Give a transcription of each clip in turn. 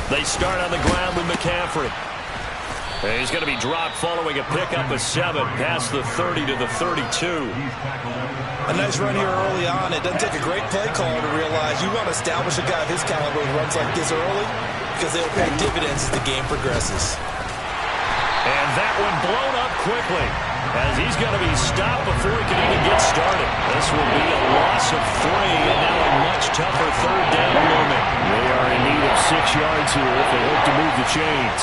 They start on the ground with McCaffrey. And he's going to be dropped following a pickup of 7 past the 30 to the 32. A nice run here early on. It doesn't take a great play caller to realize you want to establish a guy of his caliber who runs like this early because they'll pay dividends as the game progresses. And that one blown up quickly as he's going to be stopped before he can even get started. This will be a loss of 3 and now a much tougher third down looming. They are in need of 6 yards here if they hope to move the chains.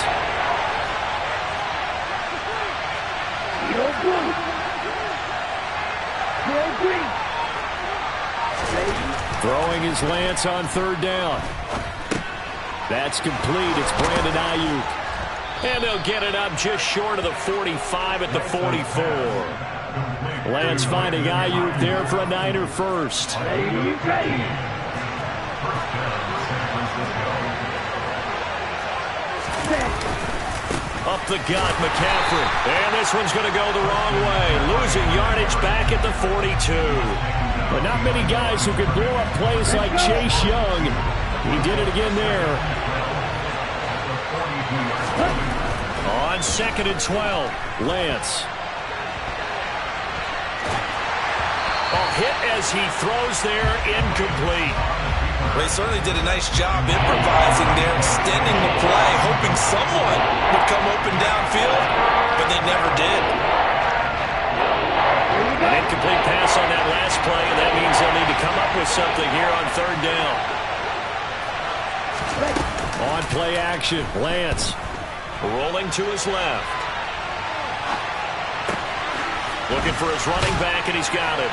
Throwing his Lance on third down. That's complete. It's Brandon Ayuk. And they'll get it up just short of the 45 at the 44. Lance finding Ayuk there for a Niner first. Up the gut, McCaffrey. And this one's going to go the wrong way. Losing yardage back at the 42. But not many guys who could blow up plays like Chase Young. He did it again there. On 2nd and 12, Lance. A hit as he throws there, incomplete. They certainly did a nice job improvising there, extending the play, hoping someone would come open downfield, but they never did. An incomplete pass on that last play, and that means they'll need to come up with something here on third down. On play action, Lance. Rolling to his left. Looking for his running back, and he's got it.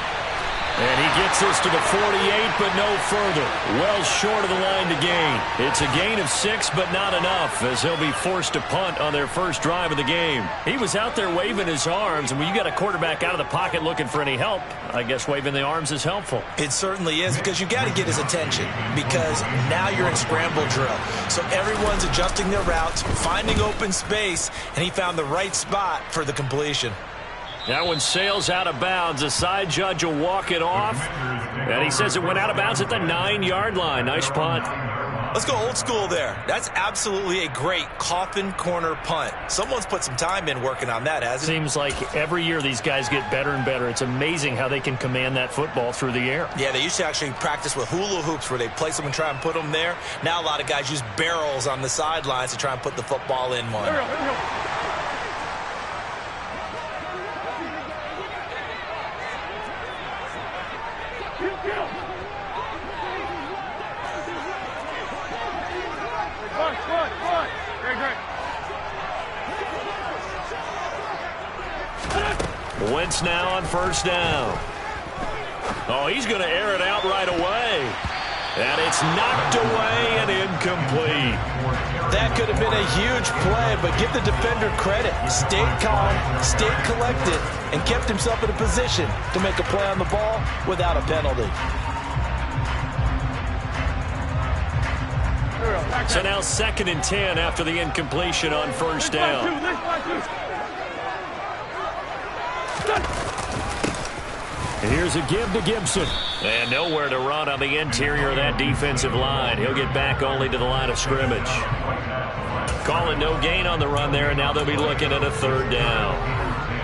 And he gets this to the 48, but no further. Well short of the line to gain. It's a gain of 6, but not enough, as he'll be forced to punt on their first drive of the game. He was out there waving his arms, and when you got a quarterback out of the pocket looking for any help, I guess waving the arms is helpful. It certainly is, because you got to get his attention, because now you're in scramble drill. So everyone's adjusting their routes, finding open space, and he found the right spot for the completion. That one sails out of bounds. The side judge will walk it off. And he says it went out of bounds at the 9-yard line. Nice punt. Let's go old school there. That's absolutely a great coffin corner punt. Someone's put some time in working on that, hasn't it? Seems like every year these guys get better and better. It's amazing how they can command that football through the air. Yeah, they used to actually practice with hula hoops where they place them and try and put them there. Now a lot of guys use barrels on the sidelines to try and put the football in one. Here we go. Wentz now on first down. Oh, he's going to air it out right away. And it's knocked away and incomplete. That could have been a huge play, but give the defender credit. Stayed calm, stayed collected, and kept himself in a position to make a play on the ball without a penalty. So now 2nd and 10 after the incompletion on first down. Here's a give to Gibson. And nowhere to run on the interior of that defensive line. He'll get back only to the line of scrimmage. Calling no gain on the run there, and now they'll be looking at a third down.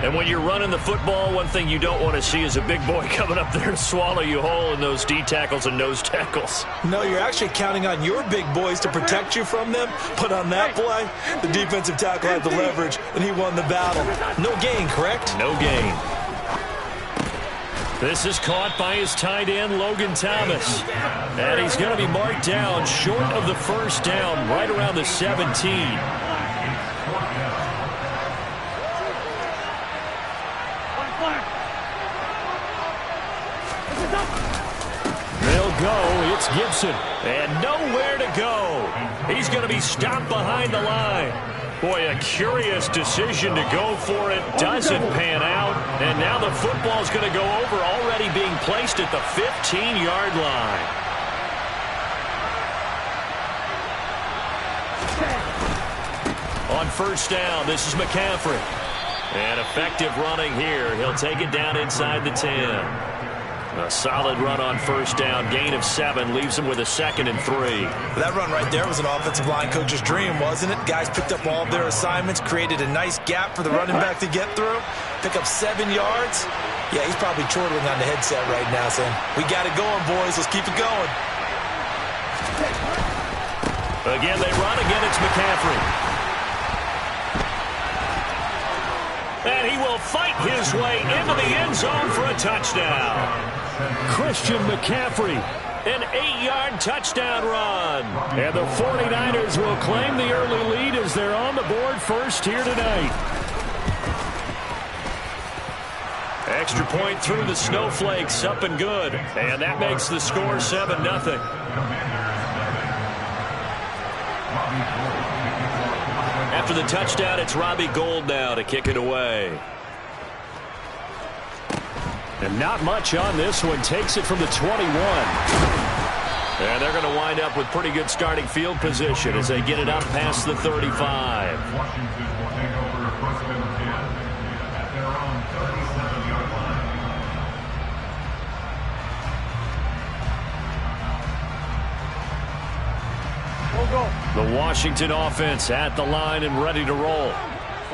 And when you're running the football, one thing you don't want to see is a big boy coming up there to swallow you whole in those D tackles and nose tackles. No, you're actually counting on your big boys to protect you from them. But on that play, the defensive tackle had the leverage, and he won the battle. No gain, correct? No gain. This is caught by his tight end, Logan Thomas. And he's going to be marked down short of the first down, right around the 17. They'll go. It's Gibson. And nowhere to go. He's going to be stopped behind the line. Boy, a curious decision to go for it. Doesn't pan out. And now the football's going to go over, already being placed at the 15-yard line. On first down, this is McCaffrey. And effective running here. He'll take it down inside the 10. A solid run on first down. Gain of 7 leaves him with a 2nd and 3. That run right there was an offensive line coach's dream, wasn't it? Guys picked up all of their assignments, created a nice gap for the running back to get through, pick up 7 yards. Yeah, he's probably chortling on the headset right now saying, we got it going, boys. Let's keep it going. Again, they run. Again, it's McCaffrey. And he will fight his way into the end zone for a touchdown. Christian McCaffrey, an 8-yard touchdown run. And the 49ers will claim the early lead as they're on the board first here tonight. Extra point through the snowflakes, up and good. And that makes the score 7-0. After the touchdown, it's Robbie Gould now to kick it away. And not much on this one. Takes it from the 21. And they're going to wind up with pretty good starting field position as they get it up past the 35. The Washington offense at the line and ready to roll.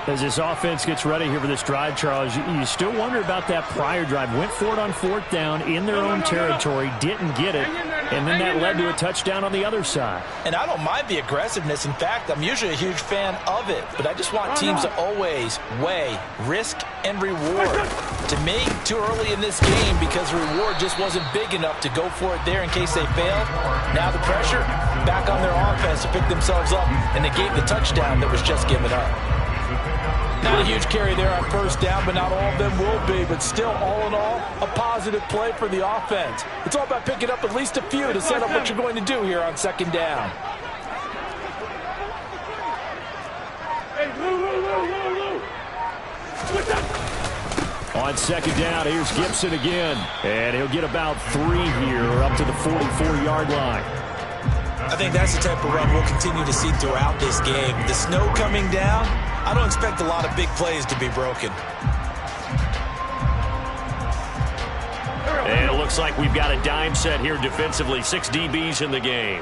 As this offense gets ready here for this drive, Charles, you still wonder about that prior drive. Went for it on 4th down in their own territory, didn't get it, and then that led to a touchdown on the other side. And I don't mind the aggressiveness. In fact, I'm usually a huge fan of it, but I just want teams to always weigh risk and reward. To me, too early in this game because the reward just wasn't big enough to go for it there in case they failed. Now the pressure back on their offense to pick themselves up and negate the touchdown that was just given up. Not a huge carry there on first down, but not all of them will be. But still, all in all, a positive play for the offense. It's all about picking up at least a few to set up what you're going to do here on 2nd down. On 2nd down, here's Gibson again. And he'll get about 3 here, up to the 44-yard line. I think that's the type of run we'll continue to see throughout this game. The snow coming down, I don't expect a lot of big plays to be broken. And it looks like we've got a dime set here defensively. 6 DBs in the game.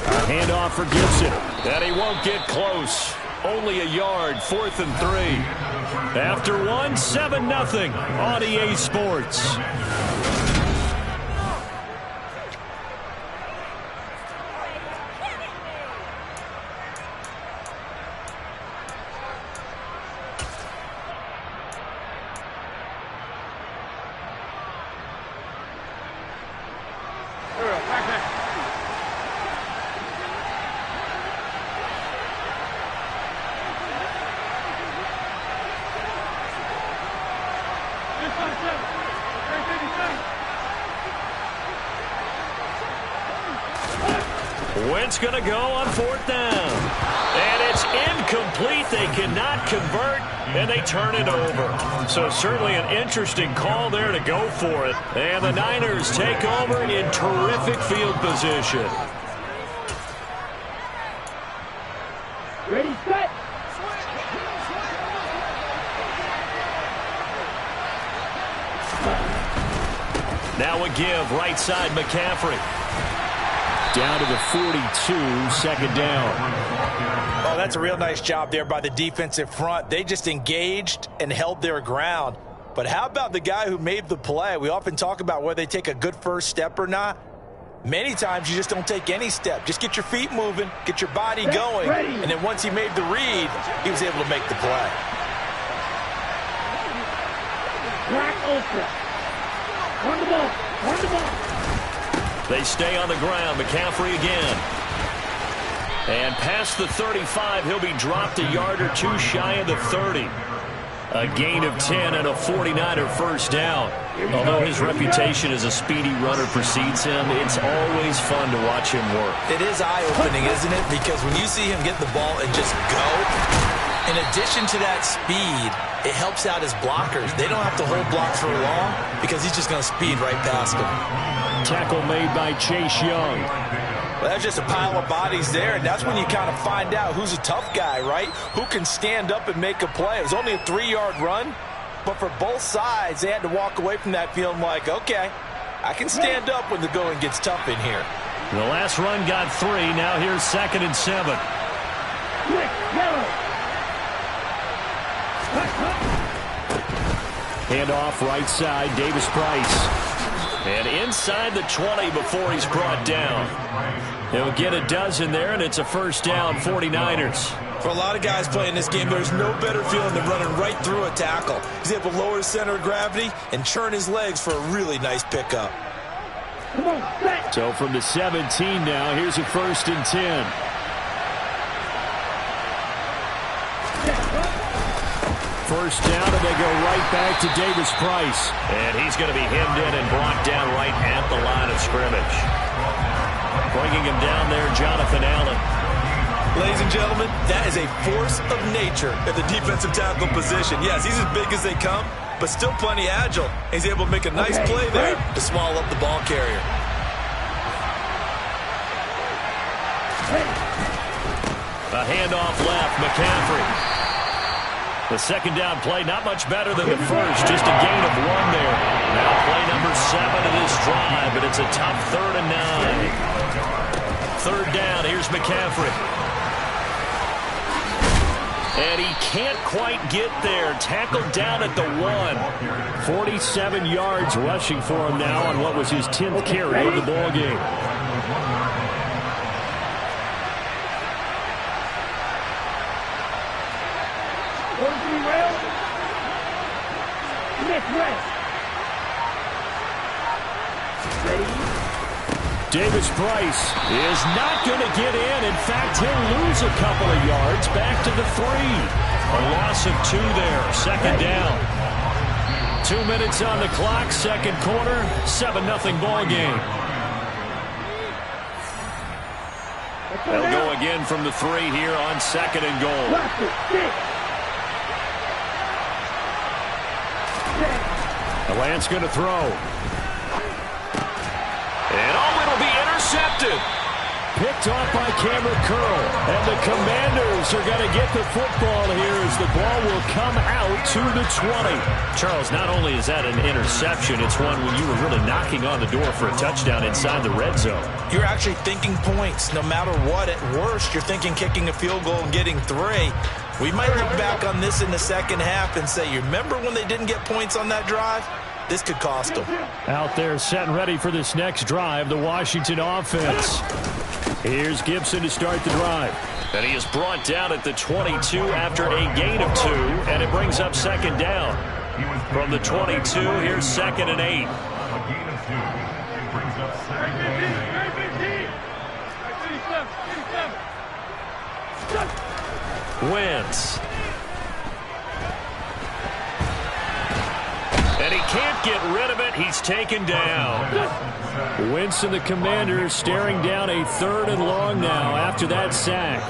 A handoff for Gibson. And he won't get close. Only a yard, 4th and 3. After 1, 7-0 on EA Sports. Wentz going to go on 4th down. And it's incomplete. They cannot convert, and they turn it over. So certainly an interesting call there to go for it. And the Niners take over in terrific field position. Ready, set. Now a give, right side McCaffrey. Down to the 42, 2nd down. Oh, that's a real nice job there by the defensive front. They just engaged and held their ground. But how about the guy who made the play? We often talk about whether they take a good first step or not. Many times you just don't take any step. Just get your feet moving, get your body going, and then once he made the read, he was able to make the play. Crack open. Run the ball. Run the ball. They stay on the ground. McCaffrey again. And past the 35, he'll be dropped a yard or 2 shy of the 30. A gain of 10 and a 49er first down. Although his reputation as a speedy runner precedes him, it's always fun to watch him work. It is eye-opening, isn't it? Because when you see him get the ball and just go, In addition to that speed, it helps out his blockers. They don't have to hold blocks for long because he's just going to speed right past them. Tackle made by Chase Young. Well, that's just a pile of bodies there, and that's when you kind of find out who's a tough guy, right? Who can stand up and make a play. It was only a 3-yard run, but for both sides, they had to walk away from that feeling like, okay, I can stand up when the going gets tough in here. The last run got 3. Now here's 2nd and 7. Hand off right side, Davis Price. And inside the 20 before he's brought down. He'll get a dozen there, and it's a first down, 49ers. For a lot of guys playing this game, there's no better feeling than running right through a tackle. He's able to lower his center of gravity and churn his legs for a really nice pickup. So from the 17 now, here's a 1st and 10. First down, and they go right back to Davis Price. And he's going to be hemmed in and brought down right at the line of scrimmage. Bringing him down there, Jonathan Allen. Ladies and gentlemen, that is a force of nature at the defensive tackle position. Yes, he's as big as they come, but still plenty agile. He's able to make a nice play there to small up the ball carrier. A handoff left, McCaffrey. The second down play, not much better than the first, just a gain of 1 there. Now play number 7 of this drive, but it's a tough 3rd and 9. Third down, here's McCaffrey. And he can't quite get there. Tackled down at the 1. 47 yards rushing for him now on what was his 10th carry of the ball game. Davis Price is not going to get in. In fact, he'll lose a couple of yards back to the 3. A loss of 2 there. 2nd down. 2 minutes on the clock. 2nd quarter. 7-0 ball game. They'll go again from the 3 here on 2nd and goal. Lance going to throw. And it'll be intercepted. Picked off by Cameron Curl. And the Commanders are going to get the football here as the ball will come out to the 20. Charles, not only is that an interception, it's one when you were really knocking on the door for a touchdown inside the red zone. You're actually thinking points. No matter what, at worst, you're thinking kicking a field goal and getting 3. We might look back on this in the second half and say, you remember when they didn't get points on that drive? This could cost them. Out there set and ready for this next drive, the Washington offense. Here's Gibson to start the drive. And he is brought down at the 22 after a gain of 2, and it brings up 2nd down. From the 22, here's 2nd and 8. Wentz. And he can't get rid of it. He's taken down. Wentz and the Commanders staring down a 3rd and long now after that sack.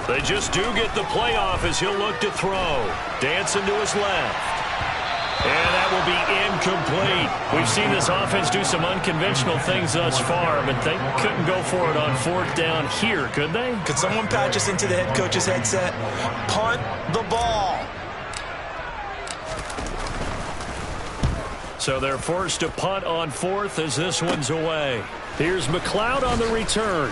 They just do get the playoff as he'll look to throw. Dancing to his left. And that will be incomplete. We've seen this offense do some unconventional things thus far, but they couldn't go for it on 4th down here, could they? Could someone patch us into the head coach's headset? Punt the ball. So they're forced to punt on 4th as this one's away. Here's McLeod on the return.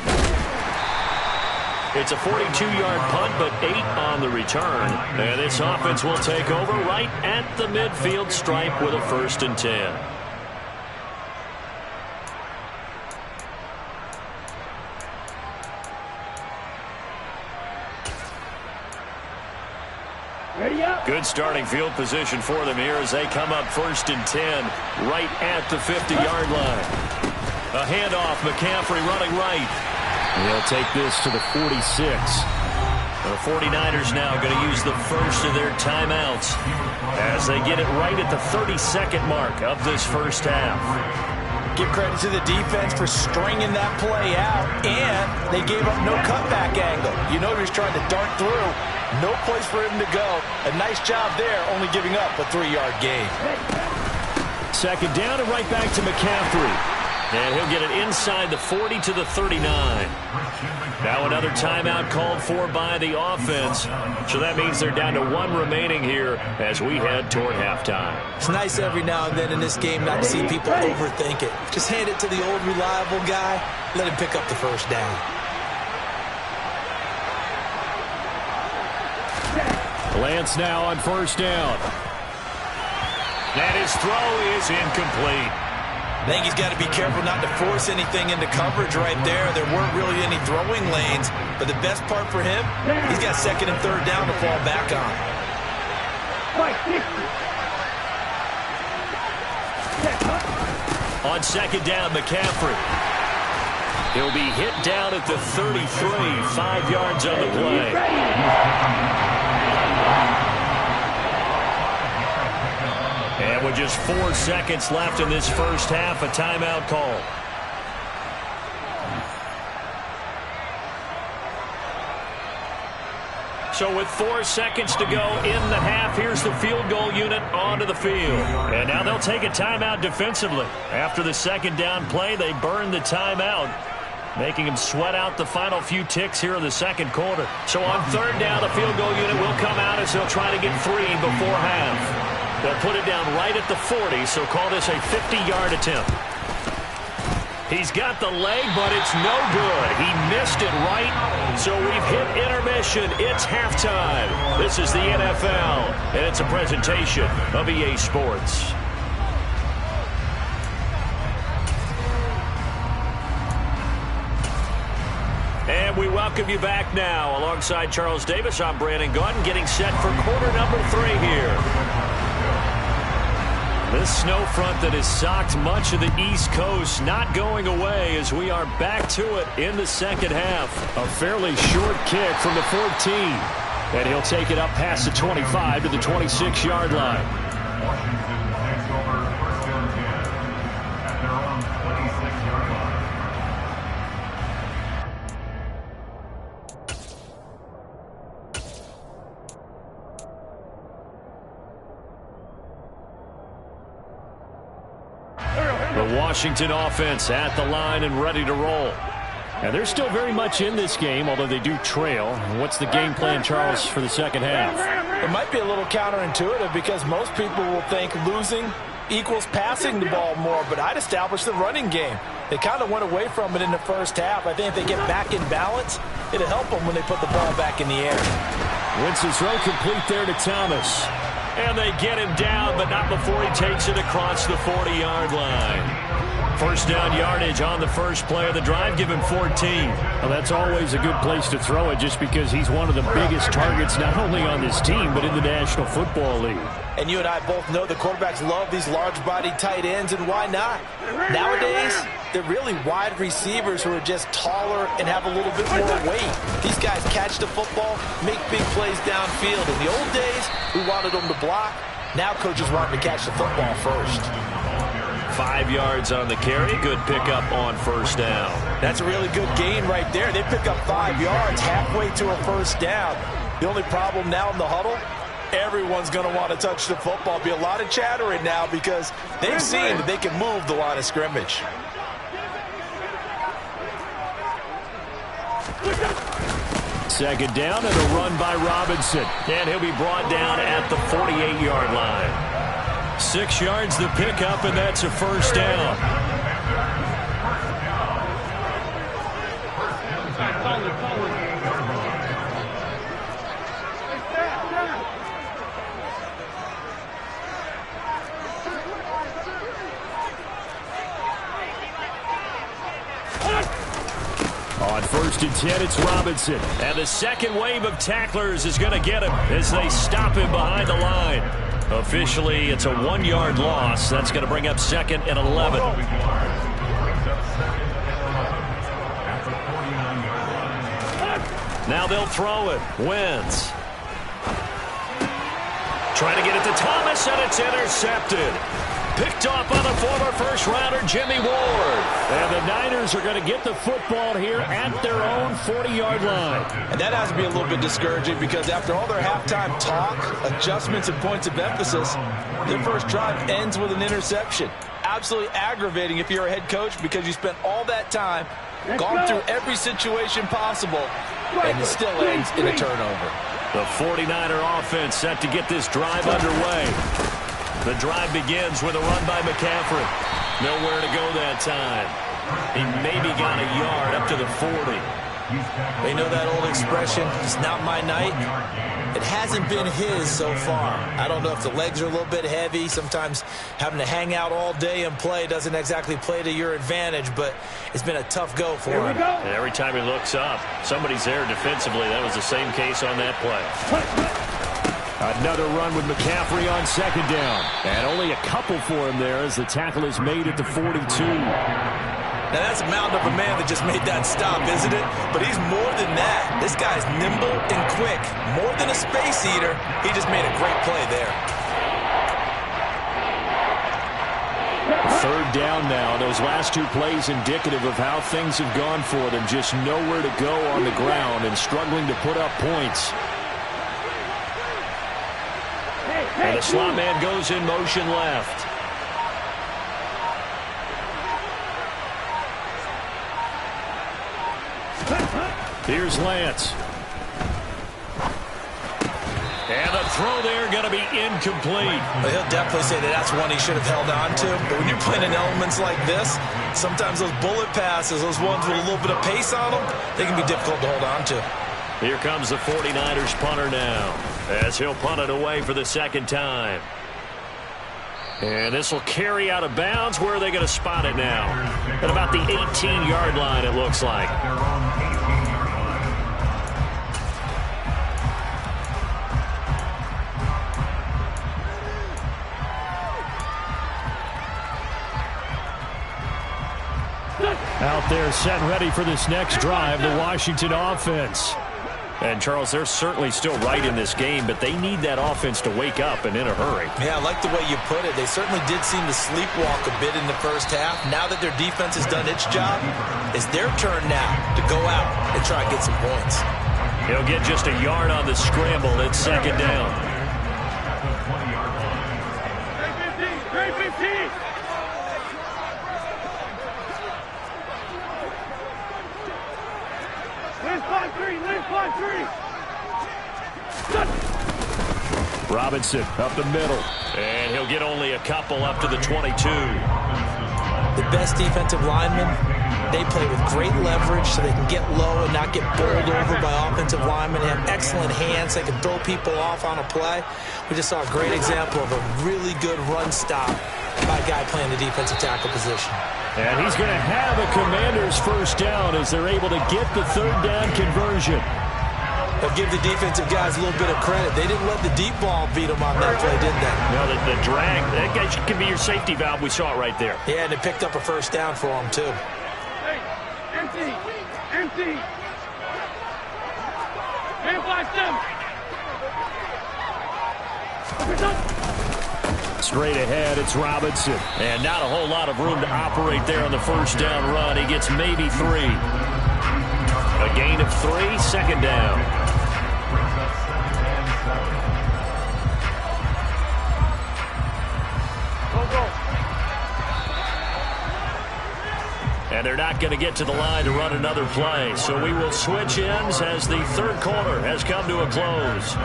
It's a 42-yard punt, but 8 on the return. And this offense will take over right at the midfield stripe with a 1st and 10. Good starting field position for them here as they come up 1st and 10 right at the 50-yard line. A handoff, McCaffrey running right. He'll take this to the 46. The 49ers now going to use the first of their timeouts as they get it right at the 32nd mark of this first half. Give credit to the defense for stringing that play out, and they gave up no cutback angle. You know he was trying to dart through. No place for him to go. A nice job there, only giving up a 3-yard gain. Second down and right back to McCaffrey. And he'll get it inside the 40 to the 39. Now another timeout called for by the offense. So that means they're down to 1 remaining here as we head toward halftime. It's nice every now and then in this game not to see people overthink it. Just hand it to the old reliable guy. Let him pick up the first down. Lance now on first down. And his throw is incomplete. I think he's got to be careful not to force anything into coverage right there. There weren't really any throwing lanes, but the best part for him, he's got second and third down to fall back on. On second down, McCaffrey. He'll be hit down at the 33, 5 yards on the play. And with just 4 seconds left in this first half, a timeout call. So with 4 seconds to go in the half, here's the field goal unit onto the field. And now they'll take a timeout defensively. After the second down play, they burn the timeout, making him sweat out the final few ticks here in the second quarter. So on third down, the field goal unit will come out as they'll try to get 3 before half. They'll put it down right at the 40, so call this a 50-yard attempt. He's got the leg, but it's no good. He missed it right, so we've hit intermission. It's halftime. This is the NFL, and it's a presentation of EA Sports. And we welcome you back now. Alongside Charles Davis, I'm Brandon Gaudin, getting set for quarter number 3 here. This snow front that has socked much of the East Coast not going away as we are back to it in the second half. A fairly short kick from the 14. And he'll take it up past the 25 to the 26-yard line. The Washington offense at the line and ready to roll. And they're still very much in this game, although they do trail. What's the game plan, Charles, for the second half? It might be a little counterintuitive because most people will think losing equals passing the ball more, but I'd establish the running game. They kind of went away from it in the first half. I think if they get back in balance, it'll help them when they put the ball back in the air. Winston's throw complete there to Thomas. And they get him down, but not before he takes it across the 40-yard line. First down yardage on the first play of the drive. Give him 14. Well, that's always a good place to throw it just because he's one of the biggest targets not only on this team but in the National Football League. And you and I both know the quarterbacks love these large-bodied tight ends, and why not? Nowadays, they're really wide receivers who are just taller and have a little bit more weight. These guys catch the football, make big plays downfield. In the old days, we wanted them to block. Now coaches want them to catch the football first. 5 yards on the carry. Good pickup on first down. That's a really good gain right there. They pick up 5 yards halfway to a first down. The only problem now in the huddle, everyone's going to want to touch the football. Be a lot of chattering now because they've seen that they can move the line of scrimmage. Second down and a run by Robinson. And he'll be brought down at the 48-yard line. 6 yards the pickup, and that's a first down. On first and 10, it's Robinson. And the second wave of tacklers is going to get him as they stop him behind the line. Officially, it's a 1-yard loss. That's going to bring up second and 11. Now they'll throw it. Wentz. Trying to get it to Thomas, and it's intercepted. Picked off by the former first-rounder, Jimmy Ward. And the Niners are going to get the football here at their own 40-yard line. And that has to be a little bit discouraging because after all their halftime talk, adjustments, and points of emphasis, their first drive ends with an interception. Absolutely aggravating if you're a head coach because you spent all that time, gone through every situation possible, and it still ends in a turnover. The 49er offense set to get this drive underway. The drive begins with a run by McCaffrey. Nowhere to go that time. He maybe got a yard up to the 40. You know that old expression, it's not my night? It hasn't been his so far. I don't know if the legs are a little bit heavy. Sometimes having to hang out all day and play doesn't exactly play to your advantage, but it's been a tough go for him. And every time he looks up, somebody's there defensively. That was the same case on that play. Another run with McCaffrey on second down. And only a couple for him there as the tackle is made at the 42. Now, that's a mountain of a man that just made that stop, isn't it? But he's more than that. This guy's nimble and quick. More than a space eater, he just made a great play there. Third down now. Those last two plays indicative of how things have gone for them. Just nowhere to go on the ground and struggling to put up points. And the slot man goes in motion left. Here's Lance. And the throw there going to be incomplete. Well, he'll definitely say that that's one he should have held on to. But when you're playing in elements like this, sometimes those bullet passes, those ones with a little bit of pace on them, they can be difficult to hold on to. Here comes the 49ers punter now, as he'll punt it away for the second time. And this will carry out of bounds. Where are they going to spot it now? At about the 18-yard line, it looks like. Out there set ready for this next drive, the Washington offense. And, Charles, they're certainly still right in this game, but they need that offense to wake up and in a hurry. Yeah, I like the way you put it. They certainly did seem to sleepwalk a bit in the first half. Now that their defense has done its job, it's their turn now to go out and try and get some points. He'll get just a yard on the scramble. It's second down. 315! Robinson up the middle. And he'll get only a couple up to the 22. The best defensive linemen, they play with great leverage so they can get low and not get bowled over by offensive linemen. They have excellent hands. They can throw people off on a play. We just saw a great example of a really good run stop by a guy playing the defensive tackle position. And he's going to have a Commanders first down as they're able to get the third down conversion. But give the defensive guys a little bit of credit. They didn't let the deep ball beat them on that play, did they? No, the drag, that guy can be your safety valve. We saw it right there. Yeah, and it picked up a first down for them, too. Hey, empty! Empty! Can't blast them! Straight ahead, it's Robinson. And not a whole lot of room to operate there on the first down run. He gets maybe 3. A gain of 3, second down. And they're not going to get to the line to run another play. So we will switch ends as the third quarter has come to a close.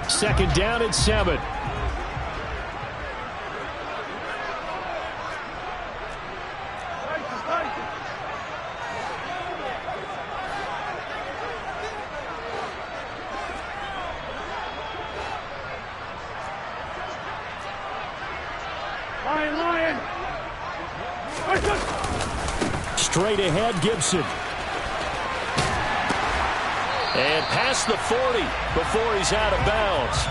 Second down at 7. Lion! Straight ahead, Gibson. And past the 40 before he's out of bounds.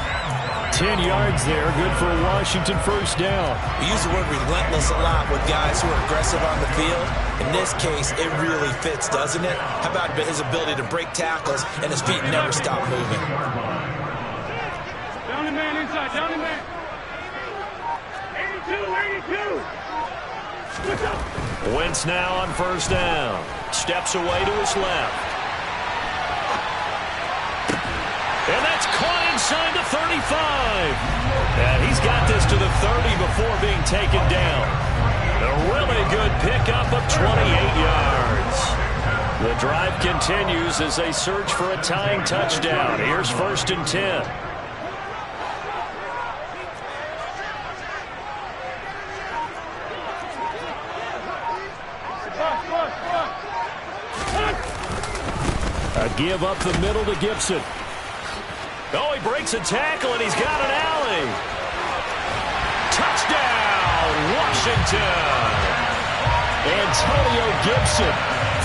10 yards there. Good for a Washington first down. We use the word relentless a lot with guys who are aggressive on the field. In this case, it really fits, doesn't it? How about his ability to break tackles and his feet never stop moving? Down the man inside, down the man. 82, 82. What's up? Wentz now on first down. Steps away to his left. And that's caught inside the 35. And he's got this to the 30 before being taken down. A really good pickup of 28 yards. The drive continues as they search for a tying touchdown. Here's 1st and 10. A give up the middle to Gibson. Oh, he breaks a tackle, and he's got an alley. Touchdown, Washington. Antonio Gibson,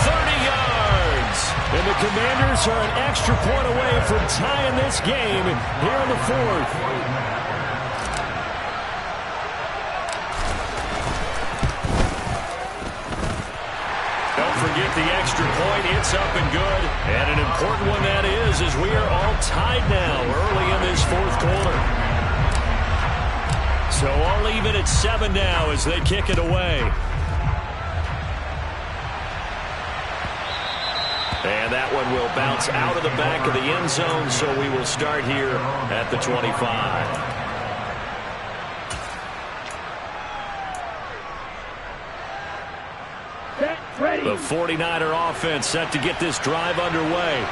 30 yards. And the Commanders are an extra point away from tying this game here in the 4th. Don't forget the extra point. It's up and good. And an important one that is, as we are all tied now early in this 4th quarter. So all even at 7 now as they kick it away. And that one will bounce out of the back of the end zone, so we will start here at the 25. The 49er offense set to get this drive underway.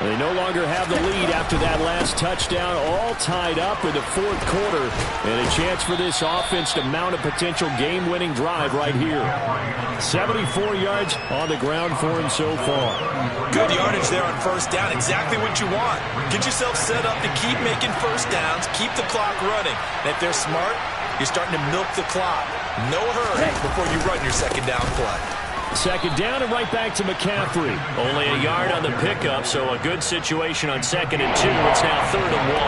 They no longer have the lead after that last touchdown, all tied up in the 4th quarter, and a chance for this offense to mount a potential game-winning drive right here. 74 yards on the ground for him so far. Good yardage there on first down, exactly what you want. Get yourself set up to keep making first downs, keep the clock running. And if they're smart, you're starting to milk the clock. No hurry before you run your second down play. 2nd down and right back to McCaffrey. Only a yard on the pickup, so a good situation on 2nd and 2. It's now 3rd and 1.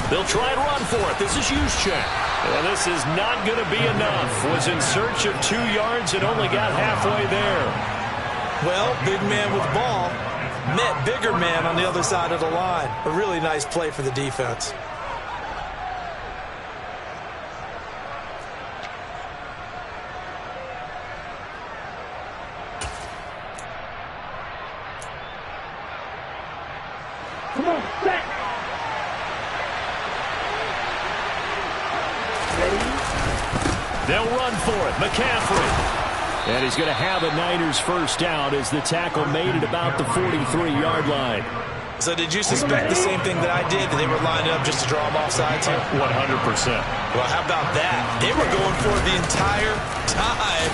They'll try and run for it. This is Juszczyk. And this is not going to be enough. Was in search of 2 yards and only got halfway there. Well, big man with ball met bigger man on the other side of the line. A really nice play for the defense. Come on, set. They'll run for it. McCaffrey. And he's going to have a Niners first down as the tackle made at about the 43-yard line. So did you suspect the same thing that I did? That they were lined up just to draw them off sides here? 100%. Well, how about that? They were going for it the entire time.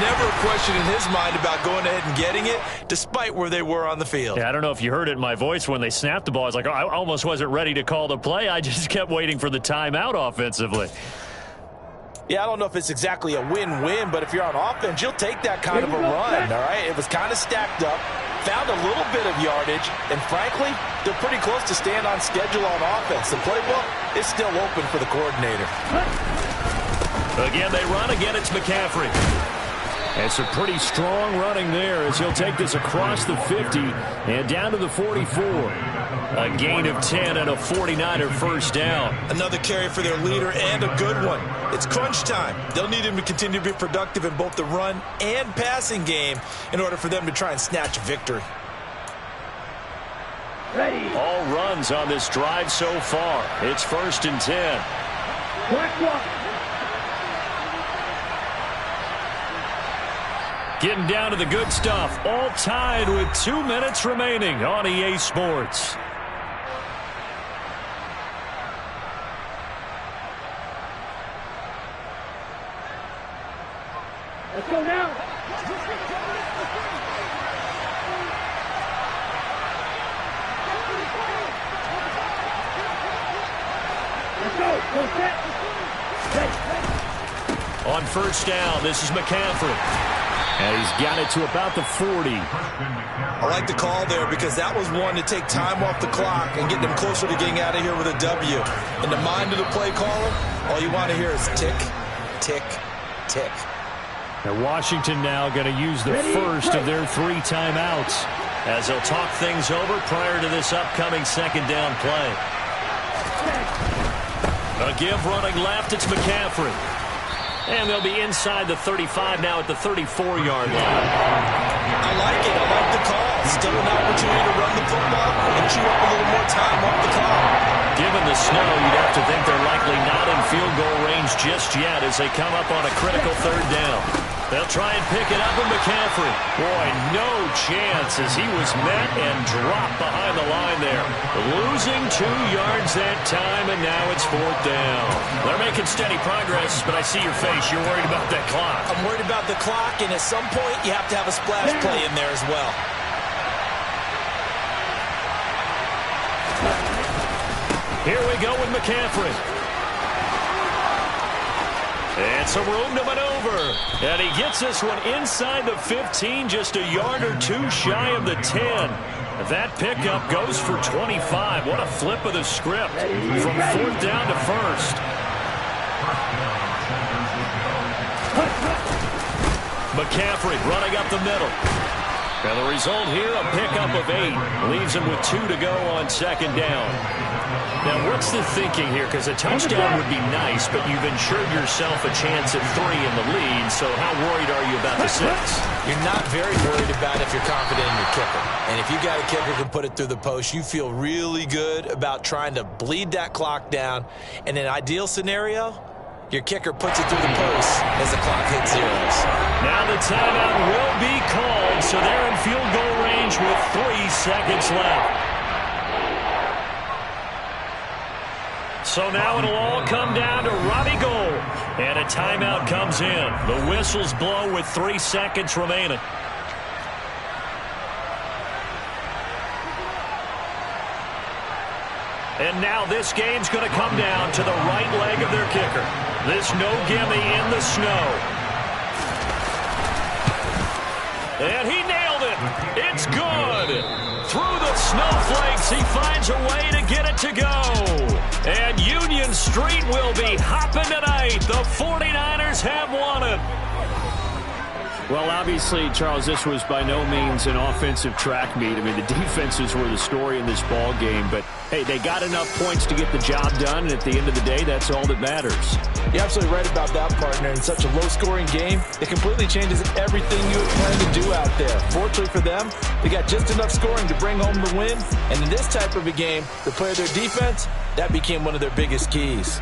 Never a question in his mind about going ahead and getting it, despite where they were on the field. Yeah, I don't know if you heard it in my voice when they snapped the ball. I was like, oh, I almost wasn't ready to call the play. I just kept waiting for the timeout offensively. Yeah, I don't know if it's exactly a win-win, but if you're on offense, you'll take that kind of a run, all right? It was kind of stacked up, found a little bit of yardage, and frankly, they're pretty close to staying on schedule on offense. The playbook is still open for the coordinator. Again, they run. Again, it's McCaffrey. And some pretty strong running there as he'll take this across the 50 and down to the 44. A gain of 10 and a 49er first down. Another carry for their leader and a good one. It's crunch time. They'll need him to continue to be productive in both the run and passing game in order for them to try and snatch a victory. Ready. All runs on this drive so far. It's 1st and 10. Black walk. Getting down to the good stuff. All tied with 2 minutes remaining on EA Sports. Let's go now. Let's go. Go set. Ready. On first down, this is McCaffrey. And he's got it to about the 40. I like the call there because that was one to take time off the clock and get them closer to getting out of here with a W. In the mind of the play caller, all you want to hear is tick, tick, tick. And Washington now going to use the first of their 3 timeouts as they'll talk things over prior to this upcoming second down play. A give running left, it's McCaffrey. And they'll be inside the 35 now at the 34-yard line. I like it. I like the call. Still an opportunity to run the football and chew up a little more time off the clock. Given the snow, you'd have to think they're likely not in field goal range just yet as they come up on a critical third down. They'll try and pick it up with McCaffrey. Boy, no chance as he was met and dropped behind the line there. Losing 2 yards that time, and now it's 4th down. They're making steady progress, but I see your face. You're worried about that clock. I'm worried about the clock, and at some point, you have to have a splash play in there as well. Here we go with McCaffrey. And some room to maneuver. And he gets this one inside the 15, just a yard or 2 shy of the 10. That pickup goes for 25. What a flip of the script from 4th down to 1st. McCaffrey running up the middle. And the result here, a pickup of 8. Leaves him with 2 to go on 2nd down. Now, what's the thinking here? Because a touchdown would be nice, but you've ensured yourself a chance at 3 in the lead, so how worried are you about the 6? You're not very worried about if you're confident in your kicker. And if you got a kicker who can put it through the post, you feel really good about trying to bleed that clock down. In an ideal scenario, your kicker puts it through the post as the clock hits zeros. Now the timeout will be called, so they're in field goal range with 3 seconds left. So now it'll all come down to Robbie Gould. And a timeout comes in. The whistles blow with 3 seconds remaining. And now this game's going to come down to the right leg of their kicker. This no-gimme in the snow. And he nailed it. It's good. Through the snowflakes, he finds a way to get it to go. And Union Street will be hopping tonight. The 49ers have won it. Well, obviously, Charles, this was by no means an offensive track meet. I mean, the defenses were the story in this ball game. But, hey, they got enough points to get the job done. And at the end of the day, that's all that matters. You're absolutely right about that, partner. In such a low-scoring game, it completely changes everything you had planned to do out there. Fortunately for them, they got just enough scoring to bring home the win. And in this type of a game, to play their defense, that became one of their biggest keys.